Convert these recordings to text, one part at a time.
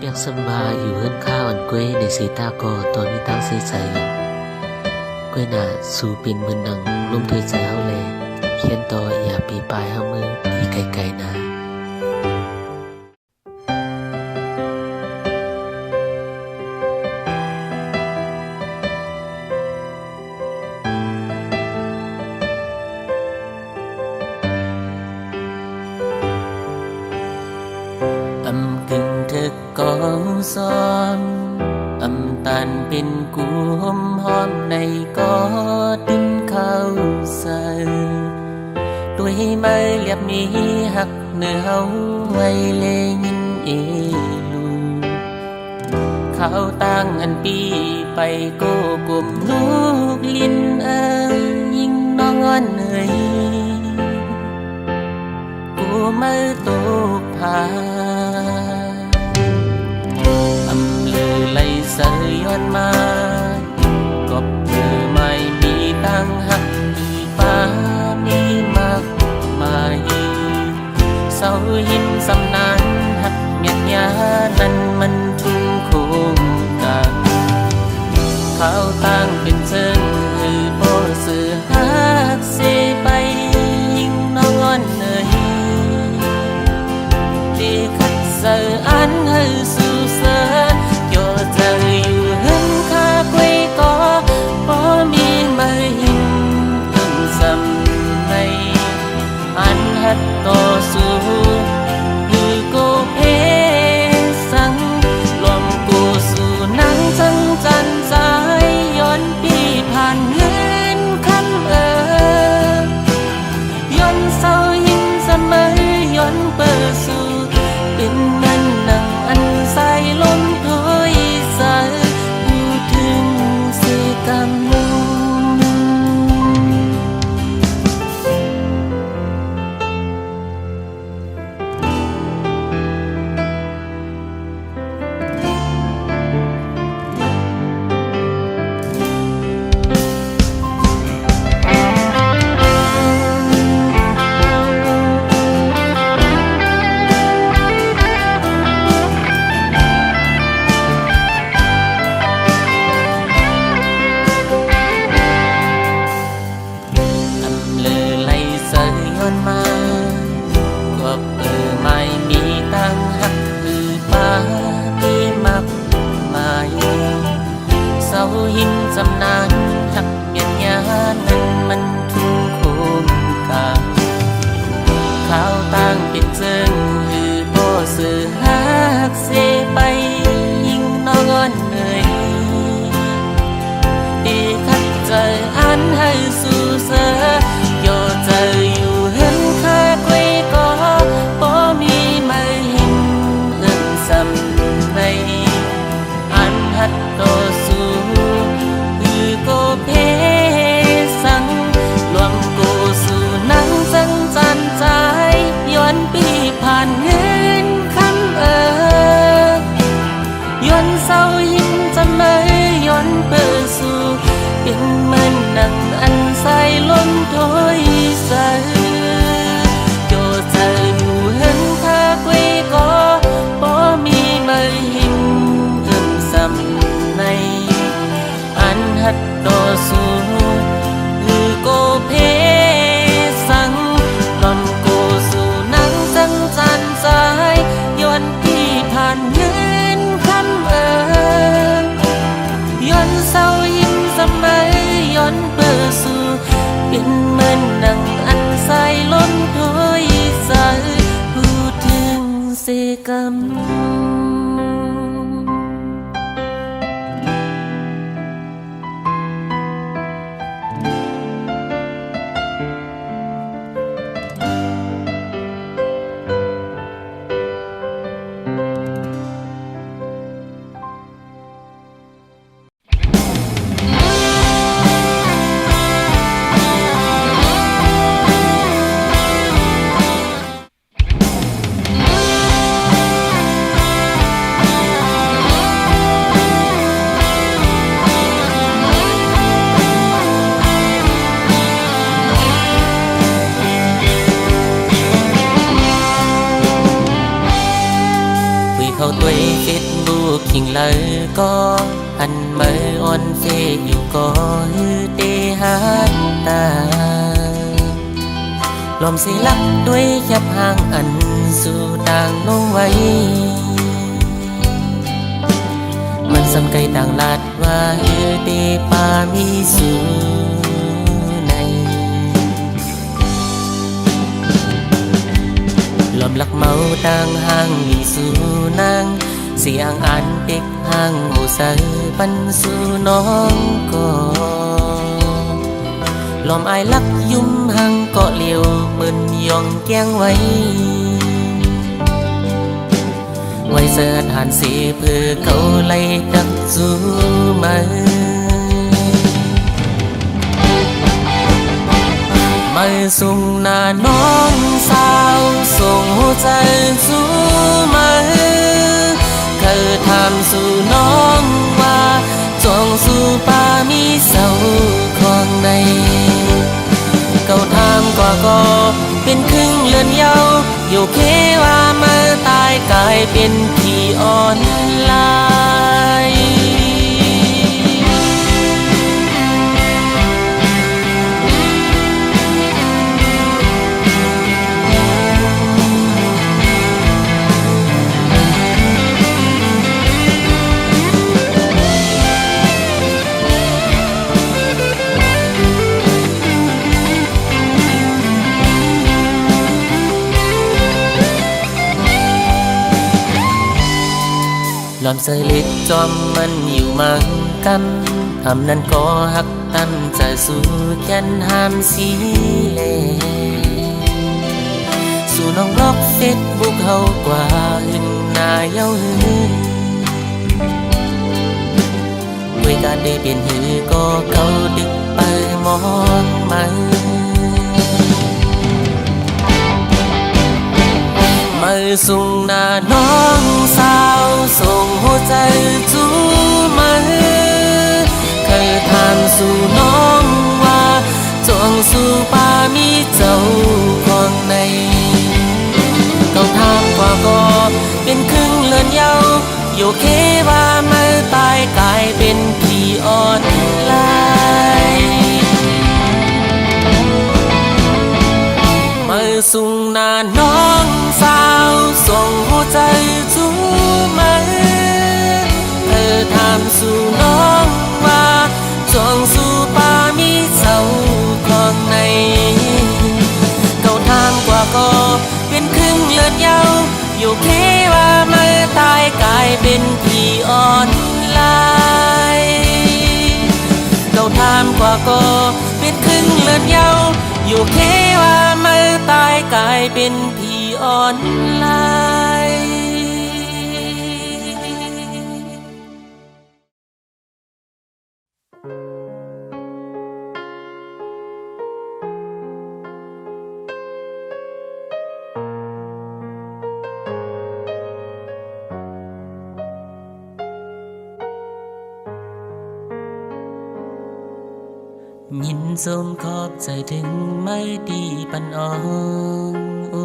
ยังสำบายอยู่เฮือนข้าวอันเกวยในสีตาก็ตอนนี้ตั้งใส่ใจเกวยน่ะสู่เป็นเหมือนหนังลุ่มถ้วยใจเฮาแลเขียนต่ออย่าปีปลายเฮามือที่ไกลๆนะอำกึ่งเธอกองซ้อมอำตันเป็นกูหอมหอมในกอดินเข้าใส่ด้วยไม้เรียบนี้หักเนื้อเฮาไว้เลยินเอลูข้าวตั้งอันปีไปโกกลมลูกลิ้นยิ่งน้องอ่อนเอ่ยกูมาตกผาอำลือไหลเสยย้อนมากบมือไม่มีตั้งหักที่ฟ้ามีมากมายเศร้าหินสำนานหักเมียดยานั้นมันทุ่งโคงกันข้าวตั้งเป็นเชิงคือโบสื่อหักเสไปยิ่งน้องอ่อนเอ่ยที่ขัดเสืออันให้สู่เสือโยเธออยู่เห็นข้ากวยก็บ่มีมาหินตึงสำในอันหัดต่อสู้คือโกเพสังรวมกูสู่นังจังจันสายย้อนปีผ่านเงินคำย้อนเศร้าหินเสมอย้อนเปิดสู่เป็นมันนังอันใสลมถอยสายพูดถึงเสกรรมหินสำนานหักเมียนยานั้นมันทุ่งโคมกาข้าวตั้งเป็นเจิงหือโบสื่อหักเสไปยิ่งน้องอ่อนเอ่ยดีขัดใจอันให้สู่เสือโยเธออยู่เห็นข้ากวยก็บ่มีมาหินเอื้อนสำในอันหัดต่อสู้โกเพสังรวมกูสู่นังจังจันใจย้อนปีผ่านเงินคำย้อนเศร้าหินจะไม่ย้อนเปิดสู่เป็นมันนังอันใสลมถอยสายโยเธออยู่เห็นข้ากวยก็บ่มีมาหินเอื้อมสำในอันหัดต่อสู้คือโกเพสังลมกูสู่นังจังจันสายย้อนที่ผ่านเงินคำย้อนเศร้าหินสมัยย้อนเปิดสู่เป็นเหมือนหนังอันใสลมถอยสายพูดถึงเสกรรม เฟซบุ๊กขิงเลยก็อันเมื่อออนเฟซอยู่ก็ฮือเตหาตาลมสิลักด้วยแคบห่างอันสู่ต่างลงไว้มันสำไกต่างลาดว่าฮือเตปามีสู่ในลมลักเมาต่างห่างมีสู่นางเสียงอันเด็กห่างหูใสปันสู่น้องก็ลมอายลักยุ่มห่างเกาะเลียวเปิ้นยองแก้งไว้ไว้เสิร์ฐานสีเพื่อเขาไล่ดักสู่มามาส่งหน้าน้องสาวส่งหัวใจสู่มาเคยถามสู่น้องว่าจงสู่ป่ามีเสาของในเก่าถามก็เป็นครึ่งเลือนเยาอยู่เคว่าเมื่อตายกลายเป็นพี่อ่อนลายลอมเสยเล็กจอมมันอยู่มังกันทำนั้นก็หักตั้งใจสู่แก่นห้ามสีเลสู่น้องบล็อกเฟซบุ๊กเฮากว่าหึงหน้าเย้าหือด้วยการได้เปลี่ยนหือก็เก่าดึกไปมองมามาส่งหน้าน้องสาวส่งหัวใจจูมาเคยถามสู่น้องว่าจงสู่ป่ามีเจ้าของในเก่าถามก็เป็นครึ่งเลือนเยาอยู่เคว่าเมื่อตายกลายเป็นพี่อ่อนลายมาส่งหน้าน้องสาวส่งหัวใจจูมาเธอถามสู่น้องว่าจงสู่ป่ามีเสาของในเก่าถามก็เป็นครึ่งเลือนเยาอยู่เคว่าเมื่อตายกลายเป็นพี่อ่อนลายเก่าถามก็เป็นครึ่งเลือนเยาอยู่เคว่าเมื่อตายกลายเป็นพี่อ่อนลายยินสมขอบใจถึงไม่ดีปันอ่อนอ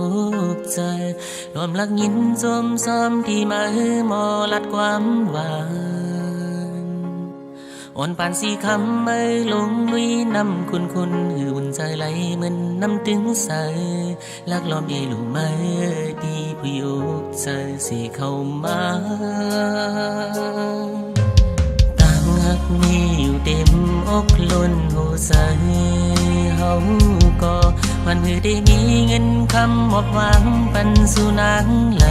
กใจรวมลักยินสมซ้อมที่มาหมอลัดความหวานอ่อนปานสีคำไม่ลงลุยนำคุณหืออุ่นใจไหลเหมือนน้ำตึงใสลักล้อมเอลูไม่ดีผู้ยกใจสีเข้ามาหักมีอยู่เต็มอกล้นหัวใจเฮาก็มันคือได้มีเงินคำหมดหวังปันสู่นางไหล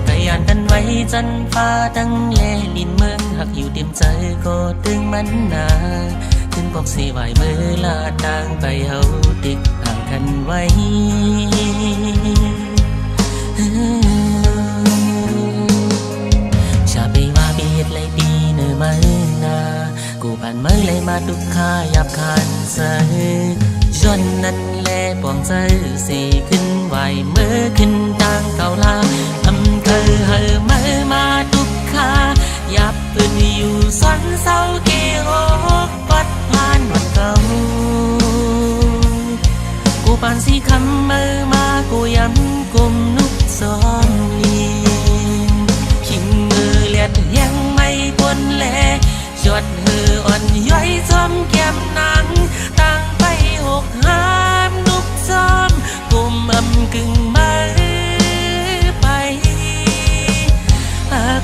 กะยานกันไว้จันฟ้าตั้งแลลินเมืองหักอยู่เต็มใจก็ตึงมันนาถึงบอกสิไหวเมื่อลาทางไปเฮาติดห่างกันไว้เลยดีเนื้อมานากูผ่านเมื่อเลยมาดุข้าหยาบคานใส่จนนั้นแลปวงใจสีขึ้นไหวเมื่อขึ้นทางเก่าลาอำเภอเฮอเมื่อมาดุข้าหยาบปืนอยู่ซ้อนเศร้าเกโอกปัดผ่านวันเก่ากูปานสีคำเมื่อมากูย้ำกุมนุกซ้อนลี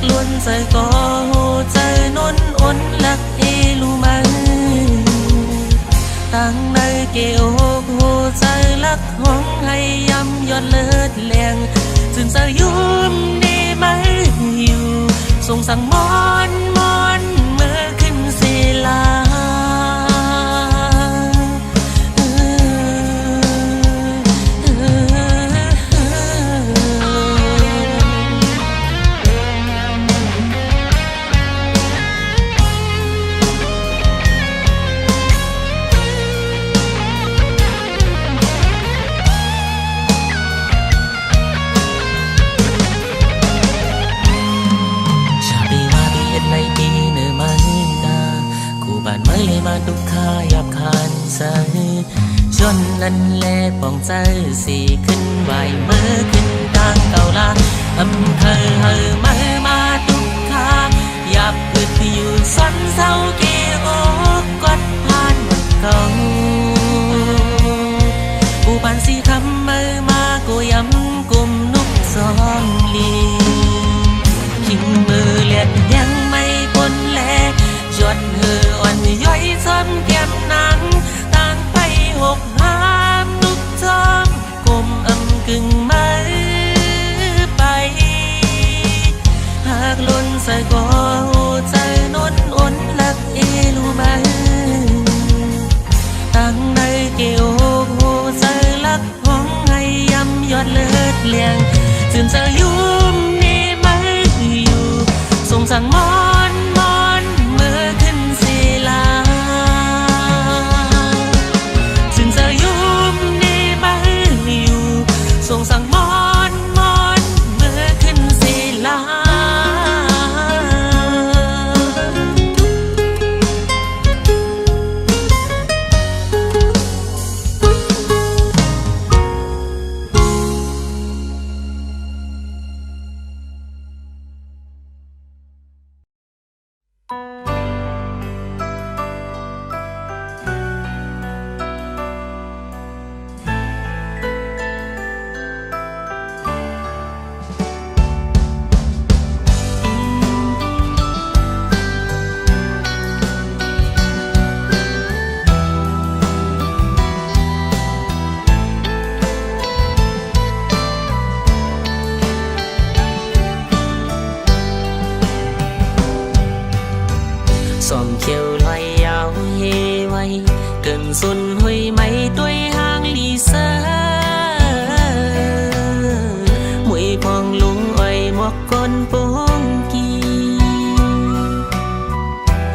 ล้วนใจก็หูใจน้นอ้นลักเอรู้ไหมตั้งในเกี่ยวหูใจลักห้องให้ยำยอดเลิศแหลงจึงจะยุ่มได้ไหมอยู่ส่งสั่งมอนมอนเมื่อขึ้นศิลาไม่มาทุกข้ายับคานใจจนนั้นแลปองใจสีขึ้นไหวเมื่อขึ้นทางเก่าลาอำเภอเฮอมาทุกข้ายับอึดอยู่ซ้อนเศร้าเกี่ยวกดผ่านหมดเก่าผู้ปานสีคำมากูย้ำกุมนุกซ้อมลีขิงมือเลียดยังไม่พ้นแลยอดเหืออ่อนย่อยซ้ำแก้มนางต่างไปหกห้ามนุกจอมกลมอำกึ่งไม่ไปหากล้นใส่ก็หูใจน้นอ้นลักเอรู้ไหมตั้งในเกี่ยวหูใจลักห้องให้ยำยอดเลิศเลียงจึงจะยุ่มนี่ไม่อยู่ส่งสั่งมอนเมื่อขึ้นศิลาจึงจะยุ่มนี่ไม่อยู่ส่งสั่งมอนเมื่อขึ้นศิลาส่องเขียวลอยยาวเฮไว้เกินสุนหุยไม่ด้วยห้างลีเซอมวยพองลุงอ้อยหมอกก้นปงกี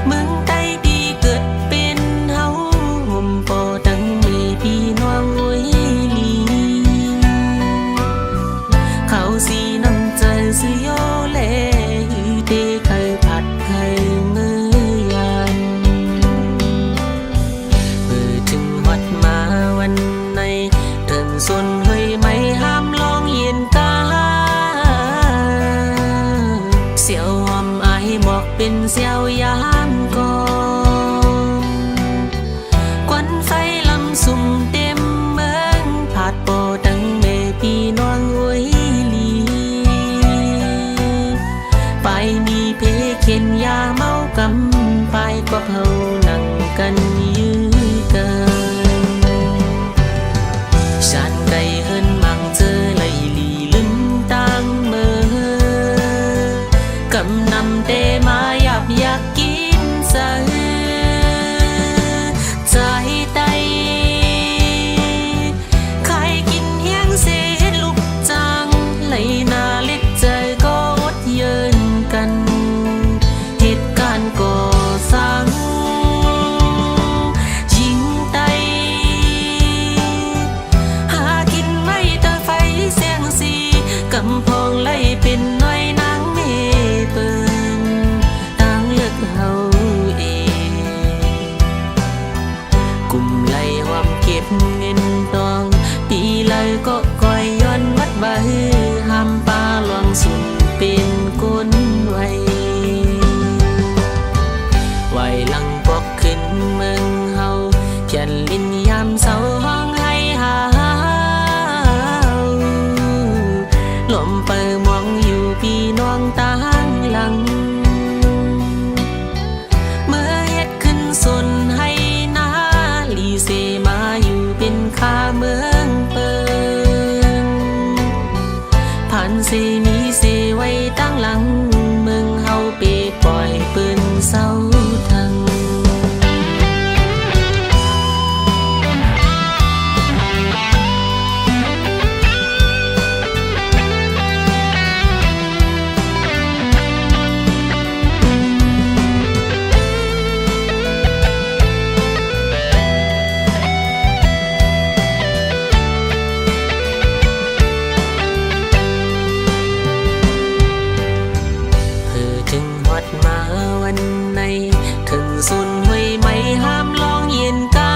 เมืองใต้ดีเกิดเป็นเฮาห่มปอตั้งมีพี่น้องหุยลีเขาสีน้ำใจสิโยเลเตเคยผัดเคยมือวันในเดินส่วนเฮ้ยไม่ห้ามลองเย็นกาเสียวหอมไอบอกเป็นเสียวยามก่อนควันไฟลำสุ่มเต็มเมืองผาดโปดังเมพี่น้องหุยลีไปมีเพเข็นยาเมากำไปก็เผานั่งกันยื้อกันฉันได้เฮินมังเจอเลยลีลึงตั้งเมื่อกำนำเตมายับอยากกินใส่ใจไตใครกินเฮียงเศษลูกจังไหลนาเล็ดใจก็อดเยินกันเหตุการณ์ก่อสร้างกำพองไล่เป็นน้อยนางเมเปิด มองอยู่พี่น้องต่างหลังเมื่อเฮ็ดขึ้นสนให้นาลีเซมาอยู่เป็นข้าเมืองเปิงผ่านเซมีเซไว้ตั้งหลังเมืองเฮาไปปล่อยปืนเศร้าทังมาวันในถึงสุนห้วยไม่ห้ามลองเย็นกา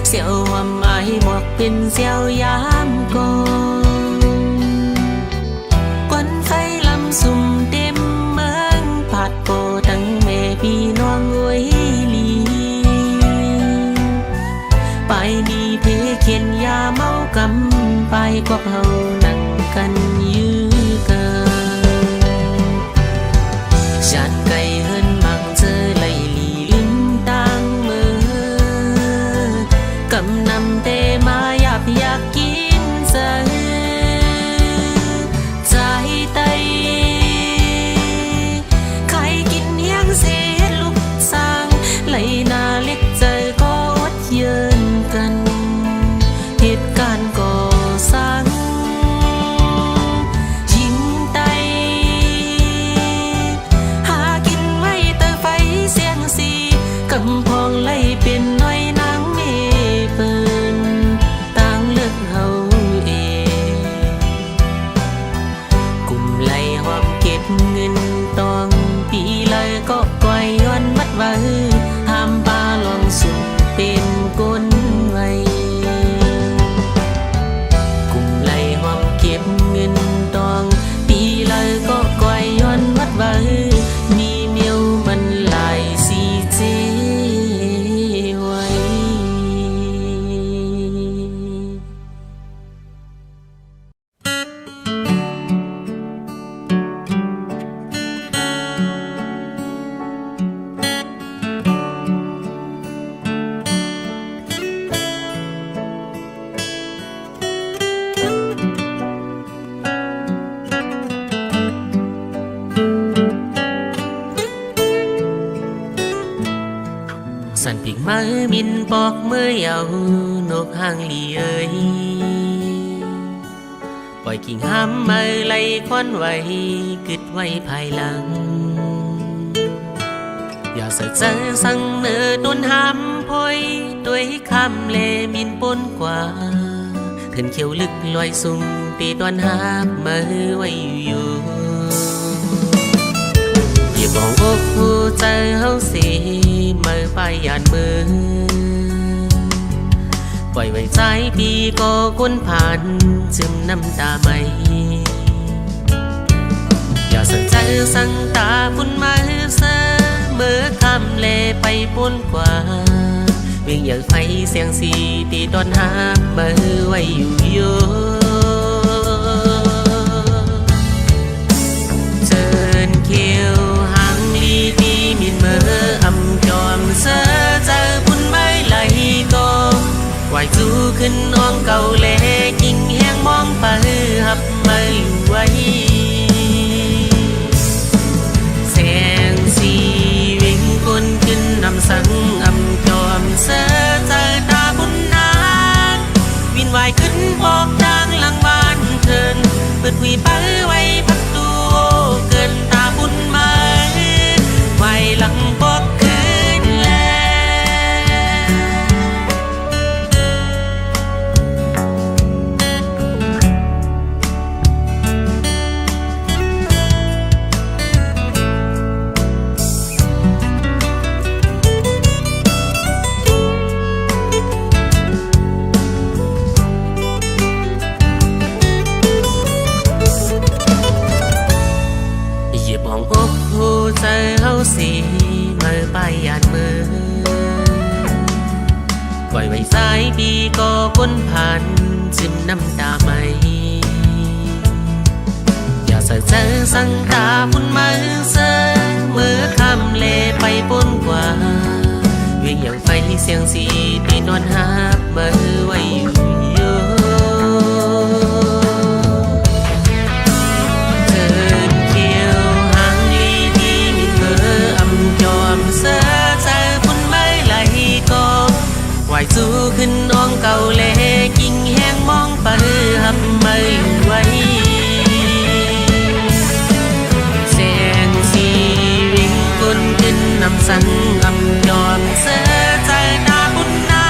เสียวหวำไอหมอกเป็นเสียวยามก่อนกวนไฟลำสุ่มเต็มเมืองผาดโปตั้งแม่พี่น้องไว้ลีไปดีเพเขียนยาเมากำไปกว่าเฮานั่งกันยื้อกันฉันไก่เฮินมังเจอไหลลีลิ้มต่างมือกำนำเตมาอยากกินเสือใจไตใครกินเฮียงเสียลูกสางไหลนาเล็กใจก็อดเยินกันเหตุการณ์ก่อสร้างกำพองไล่เป็นน้อยนางเมเปินต่างเลือกเฮาเองกลุ่มไล่หอมเก็บเงินตองปีเลยก็ปล่อยย้อนมัดไว้ห้ามปลาลองสุ่มเป็นก้นไว้กลุ่มไล่หอมเก็บเงินตองปีเลยก็ปล่อยย้อนมัดไว้มีเมียวมันหลายสีเจสั่นปีกมือมินปอกมือเยาวนกห่างลีเอ้ยปล่อยกิ่งห้ามมือไหลควันไว้กึดไว้ภายหลังอย่าเสดเจอสั่งเนื้อต้นห้ามพอยด้วยคำเลมินปนกว่าขึ้นเขียวลึกลอยสุ่มตีตอนห้ามมือไว้อยู่อย่าบอกอกหัวใจเฮาสิมือไปหยาดมือปล่อยไว้ใจพี่ก็ก้นผ่านจึงน้ำตาไม่อย่าสั่งใจสั่งตาพุ่นมาเสมอคำเลไปปนกว่าเวียงอย่างไฟเสียงสีตีตอนหามือไว้อยู่โยเชิญเขียวหางลีพี่มินเมื่ออำจอมเสือเจอพุ่นไม้ไหลกองไหวจูขึ้นน้องเก่าเล่กิ่งแห้งมองไปหับไม่ไหวแสงสีวิ่งคนขึ้นนำสังอำจอมเสือเจอตาบุญนาวินไหวขึ้นบอกดังหลังบ้านเถินเปิดหุยไปไว้พักตัวเกินตาบุญมาไหวหลังบอกคืนแลใจเฮาสิมือไปหยาดมือปล่อยไว้สายปีก็ก้นผ่านจึงน้ำตาไม่ สังตาพุ่นมาเสเมื่อคำเลไปปนกว่าเวียงอย่างไฟเสียงสีตีนอนหักเมื่อไว้อยู่โยเธอเขียวหางลีดีมีเมื่ออำจอมเสใจพุ่นไม่ไหลก็ไหวสู้ขึ้นน้องเก่าเลกิ่งแห้งมองไปหับไม่ไหวแสงสีวิ่งกุนขึ้นนำสังอำยอมเสือใจตาบุญนา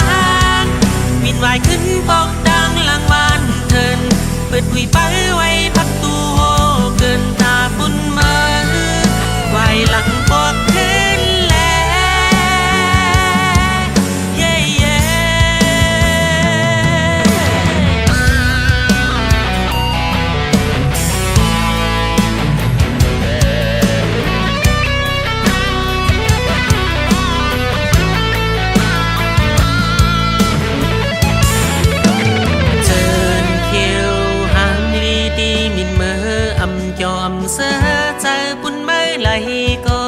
วินวายขึ้นปอกดังหลังบ้านเทินเปิดหุยไปไว้พักตูโฮเกินตาบุญมาไว้หลังปอกขึ้นยอมเสือใจปุ่นไม่ไหลก็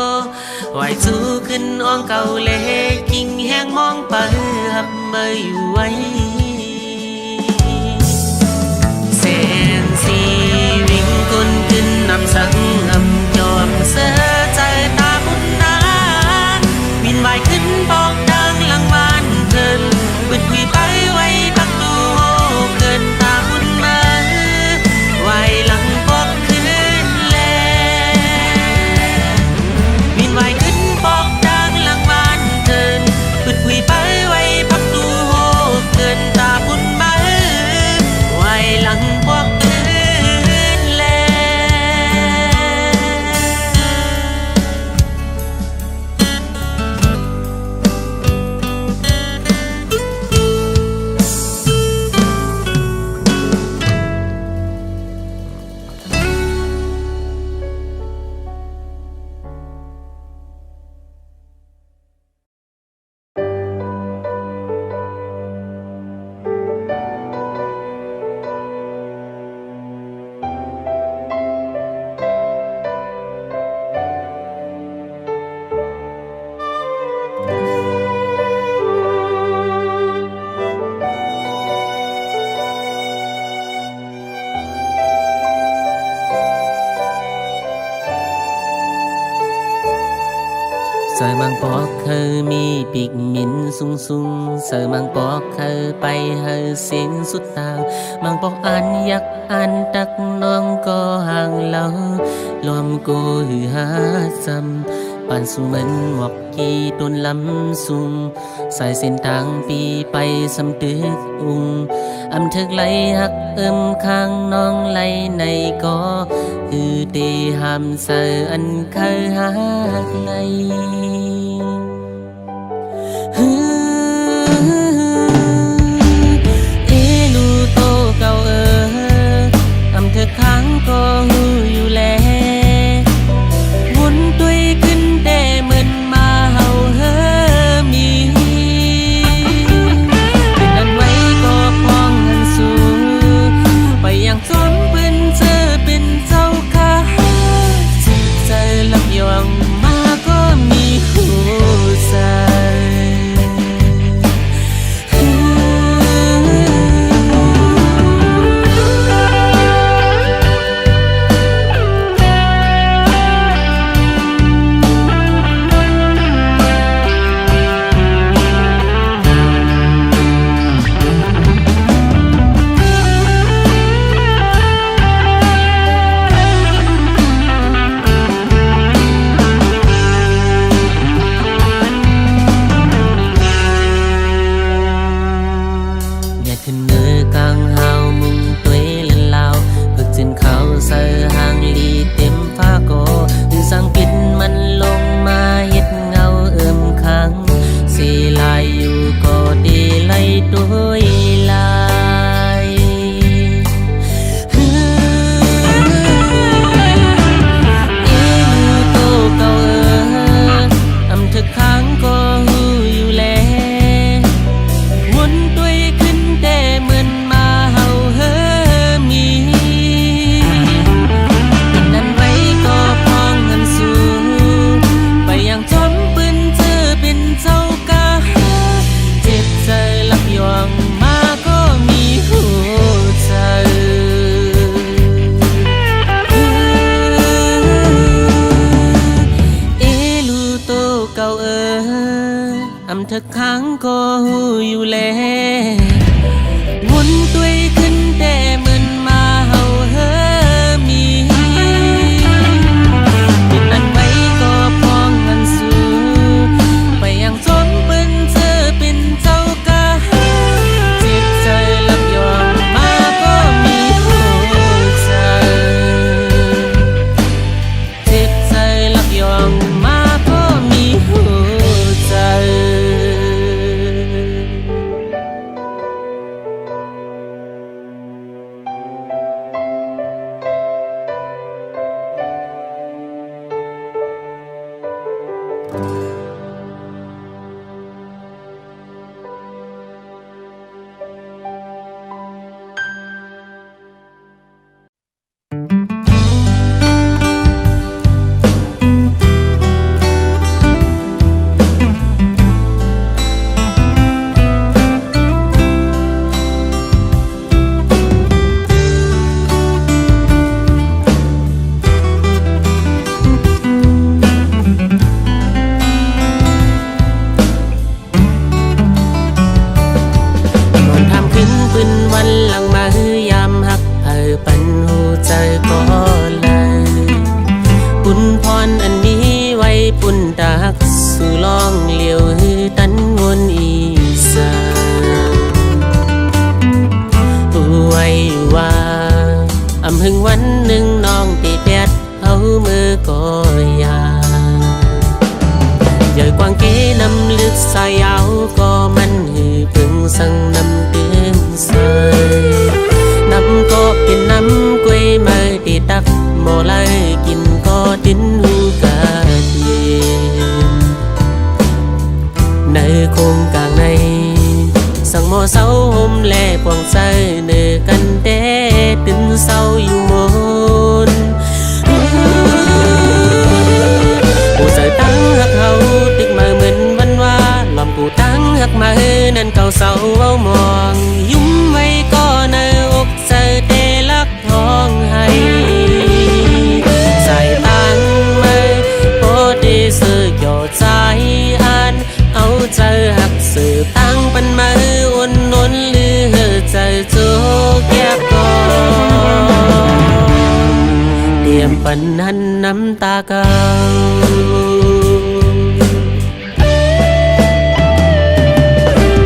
ไหวสู้ขึ้นอ้องเก่าเล็กกิ่งแห้งมองไปหับไม่ไหวแสงสีวิ่งกุนขึ้นนำสังอำยอมเสือใจตาปุ่นนาวินวายขึ้นบอกดังหลังบ้านเทินบึดคุยไปไว้พักดูเกินตาปุ่นมาไว้หลังบอกไว้ขึ้นปอกดังหลังบ้านเทินปึดคุยไปไว้พักดูโฮเกินตาบุญมาไว้หลังปอกเกินแลเสือมังปอกเคยมีปีกมินสูงสูงเสือมังปอกเคยไปเฮอเสียงสุดตางมังปอกอันยักอันตักน้องก็ห่างเราลอมโกหือหาซ้ำป่านสูเหมือนหมอกกี่ต้นลำสูงสายเส้นทางปีไปสำตึกอุ้งอำเถิกไหลหักข้างน้องไหลในก็คือเตหามเสืออันเคยหักไหลลูโตเก่าอำเถิกข้างก็หูอยู่แลวนตุยขึ้นแต่เหมือนมาเฮาเฮมีเป็นอันไว้ก็พองหันสู่ไปอย่างจอมปืนเจอเป็นเจ้าข้าเจอลับยองมาก็มีหัว อำหึงวันหนึ่งน้องตีแปดเอามือก็ยาใหญ่กว้างเก๋น้ำลึกสายยาวก็มันหือพึงสั่งน้ำเตือนใสน้ำก็เป็นน้ำกล้วยมาตีตักโมไลกินก็ดิ้นหูกาดีในโคงกลางในสั่งโมเศร้าห่มแลกวางใจเนื้อกันเด้ตื่นเศร้าอยู่มนผู้ใส่ตั้งหักเขาตึกมาเหมือนวันว่าลอมผู้ตั้งหักมานั่นเก่าเศร้าเว้ามองยุ่มไว้ก็ในอกใจเตลักท้องให้ใส่ตั้งมาโพดีสื่อหยอดใจอันเอาใจหักสื่อตั้งปันมาอุ่นนนหรือใจโจแก็บก่อนเตรียมปันหันน้ำตาเก่า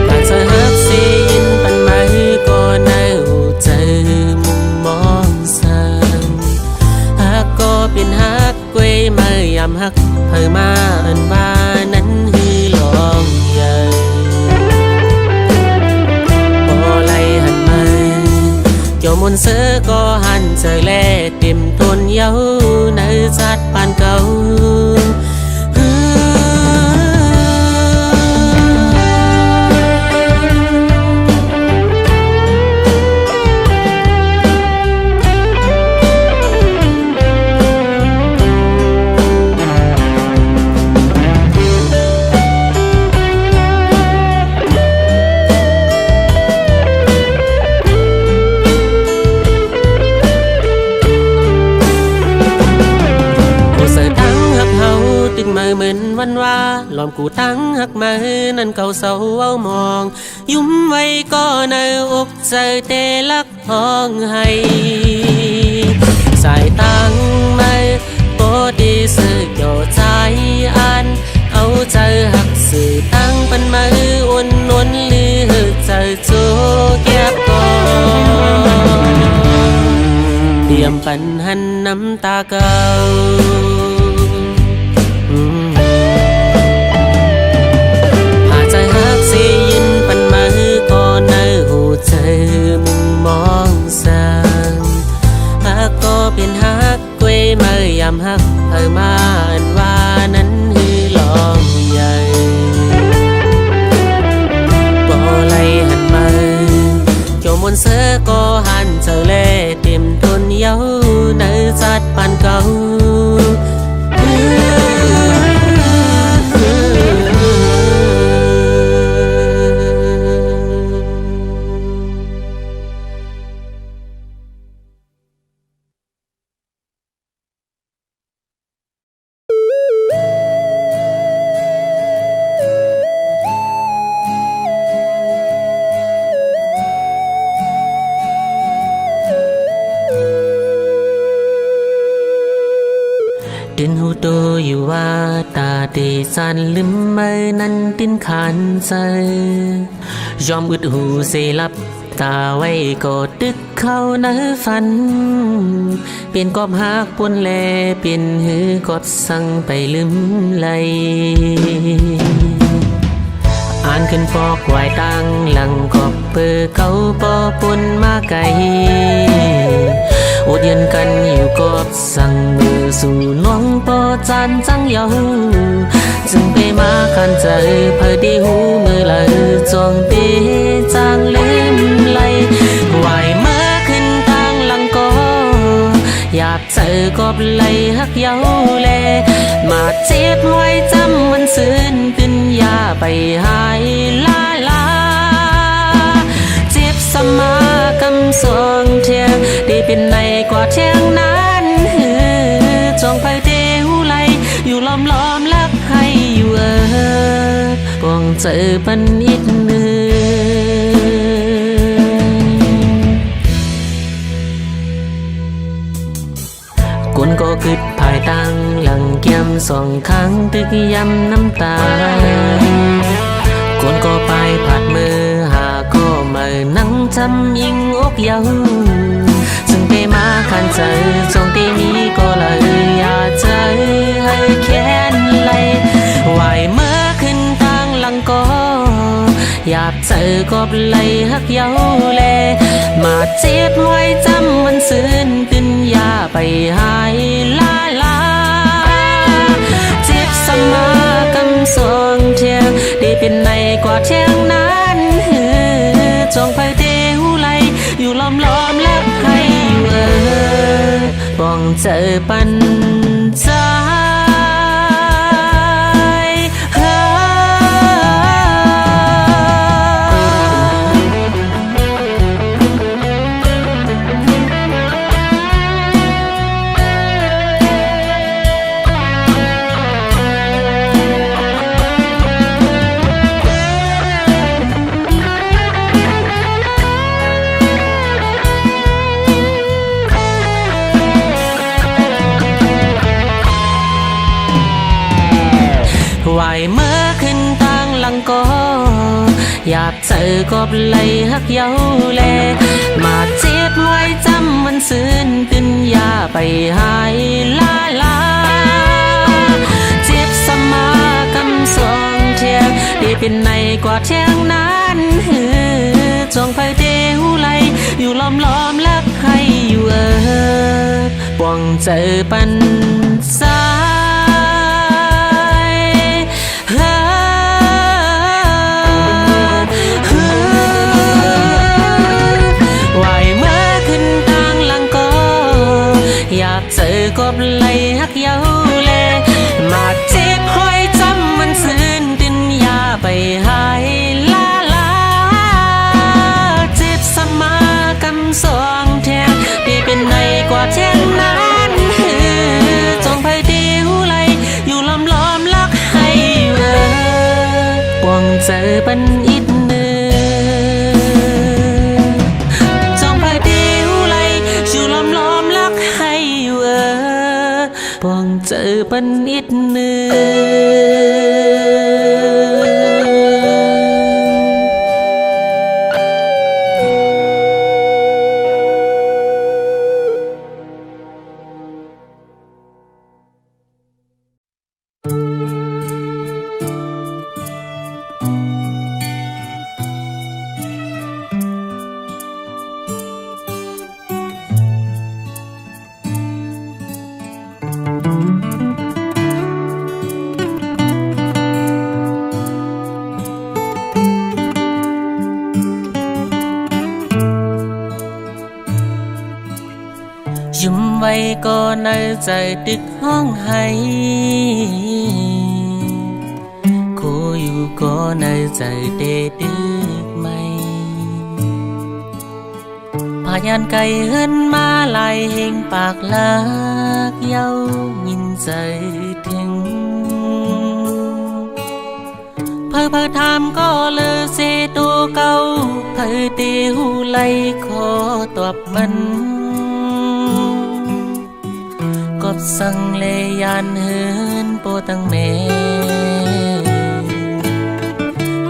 การจะหักเสียนปันมาก็ในหัวใจมุมมองสั่งหักก็เป็นหักกล้วยมายำหักเพิ่มมาอันว่านั้นฮือลองใหญ่พอไล่หันมาเจ้ามนเสือก็หันเจอแลเต็มทนเย้าในจัดปานเก่าตึงมาเหมือนวันว่าล้อมกูตั้งหักมานั่นเก่าเศร้าเอามองยุ่มไว้ก็ในอกใจเตลักห้องให้สายตั้งมาโปดีสื่อเกี่ยวใจอันเอาใจหักสื่อตั้งปันมาอุ่นนนหรือใจโจแก็บก่อนเตรียมปันหันน้ำตาเก่าอาจใจหักเสียยินปันมาก็ในหัวใจมุมมองสั่งหักก็เป็นหักกล้วยมายำหักเพิ่มมาอันว่านั้นฮือลองใหญ่บ่ไล่หันมาเจ้ามนเสือก็หันเจอแลเต็มทนเย้าในจัดปานเก่าตินหูโตอยู่ว่าตาเดสันลืมไม่นั้นตินขันใจยอมอึดหูเสลับตาไว้ก็ตึกเข้าในฝันเป็นกอบหักปนแลเป็นหือกดสั่งไปลืมไหลอ่านขึ้นฟอกไหวตั้งหลังกอบเปิดเขาปอปนมาไกลอดเย็นกันอยู่กอบสั่งมือสู่น้องปอจานจังเยาจึงไปมาขันใจเพอดีหูมือเลยจองเตจางเล่มไหลไหวมาขึ้นทางหลังก็อยากเจอกอบไหลหักเยาแลมาเจ็บไว้จำมันซื่นขึ้นยาไปหายลาเจ็บสมากำสองเทียงได้เป็นในกว่าเทียงนั้นจองไปเตหูไหลอยู่ล้อมลักให้อยู่ปองเจอปันนิดนึกนก็คืดภายตั้งหลังเกียมสองครั้งตึกย้ำน้ำตากนก็ไปผัดมือหาก็มานั่งจำยิงอกเยาซึ่งไปมาขั จอจงที่นี้ก็เลยอย่าเจอให้แค้นไหลไหวเมื่อขึ้นทางหลังก็อยากเจอก็เลยหักเย้าแลมาเจ็บไว้จำมันซื่นตื่นอย่าไปหายลาลาเจ็บสมากำสองเทียงได้เป็นในกว่าเทียงนั้นจงไปเทหูไหลอยู่ล้อมแล้วให้บ้องเจอปัญใจไหวเมื่อขึ้นทางหลังก็อยากเจอก็เลยหักเย้าแลมาเจ็บไว้จำมันซื่นตื่นอย่าไปหายลาลาเจ็บสมากำสองเทียงได้เป็นในกว่าเทียงนั้นจงไปเทหูไหลอยู่ล้อมแล้วให้อยู่บ้องเจอปัญสาเจอก็เลยหักเย้าแลมาเจ็บห้อยจำมันซื่นตื่นอย่าไปหายลาลาเจ็บสมากำสองแทงได้เป็นในกว่าแทงนั้นจงไปเดียวไหลอยู่ล้อมลักให้บ้องเจอปันอิดบ้องเจอปันนิดหนึ่ยิ้มไว้ก็ในใจตึกห้องให้คู่อยู่ก็ในใจเดดึกไม่พายานไก่เฮินมาลายเฮงปากลากเย้ายินใจถึงเพอทำก็เลยเสตัวเก่าเพอเตหูไหลขอตอบมันกบสังเลยานเฮินโปตังเม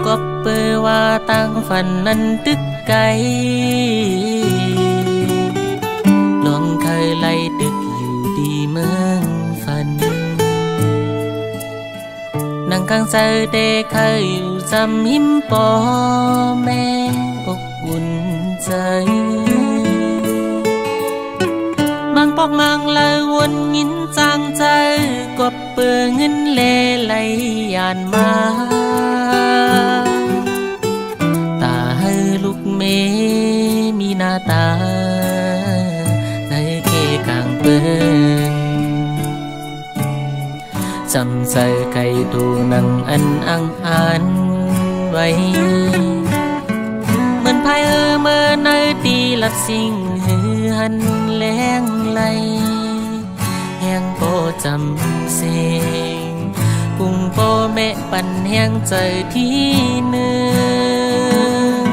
กบเปือว่าตั้งฝันนั้นตึกไกลลองเคยไล่ตึกอยู่ดีเมืองฝันนั่งข้างใจเด็กเคยอยู่จำหิมปอแม่อบอุ่นใจมังปอกมังเลยวนยินจางใจกบเปือเงินเล่ไหลยานมาตาให้ลูกเมมีหน้าตาในเกกลางเปืนจำใจไก่ตูนังอันอังอันไว้เหมือนพายเมื่อในตีลัดสิ่งหันแรงไหลแห้งโปจำเสียงกุ้งโปแม่ปั่นแห้งใจที่หนึ่ง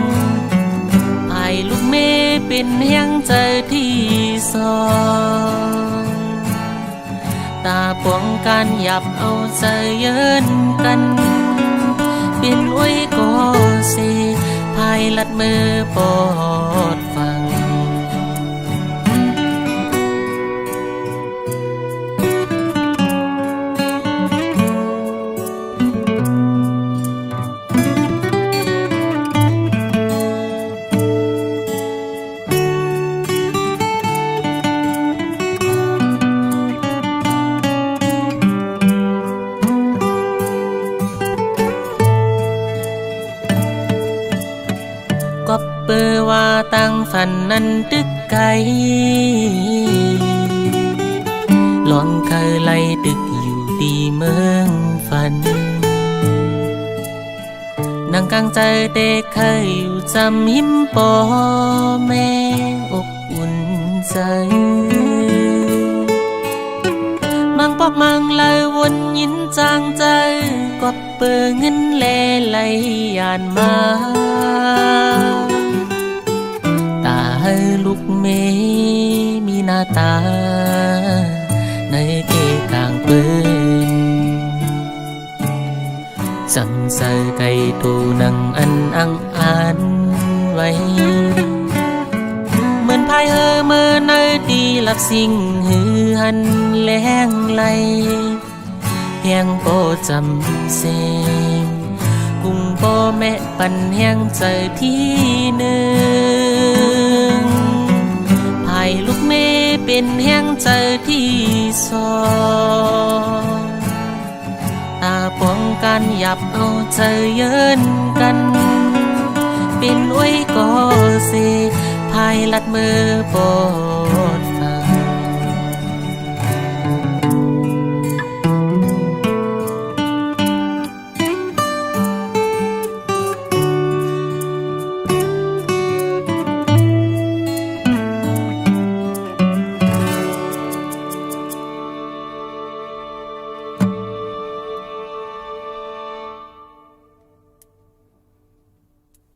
พายลูกเมเป็นแห้งใจที่สองตาปวงการหยับเอาใจเยินกันเป็นไว้ก็เสียพายลัดมือปอดฟัง ตั้งฝันนั้นตึกไกลลองเคยไล่ตึกอยู่ดีเมืองฝันนั่งกลางใจเด็กเคยอยู่จำหิมปอแม่อบอุ่นใจมังปอกมังเลยวนยินจางใจกอบเปิงเงินแลไหลยานมาตาให้ลูกเมมีหน้าตาในเกกลางเปิ้นจำใส่ไก่ตูนังอันอังอ่านไว้เหมือนพายเมื่อในตีหลับสิ่งหือหันแรงไหลแหงโปจำเสงกุ้งโปแม่ปันแหงใจที่หนึ่งพายลูกเมเป็นแหงใจที่สองตาปองกันหยับเอาใจเยินกันเป็นไว้ก็เสพายลัดมือปอด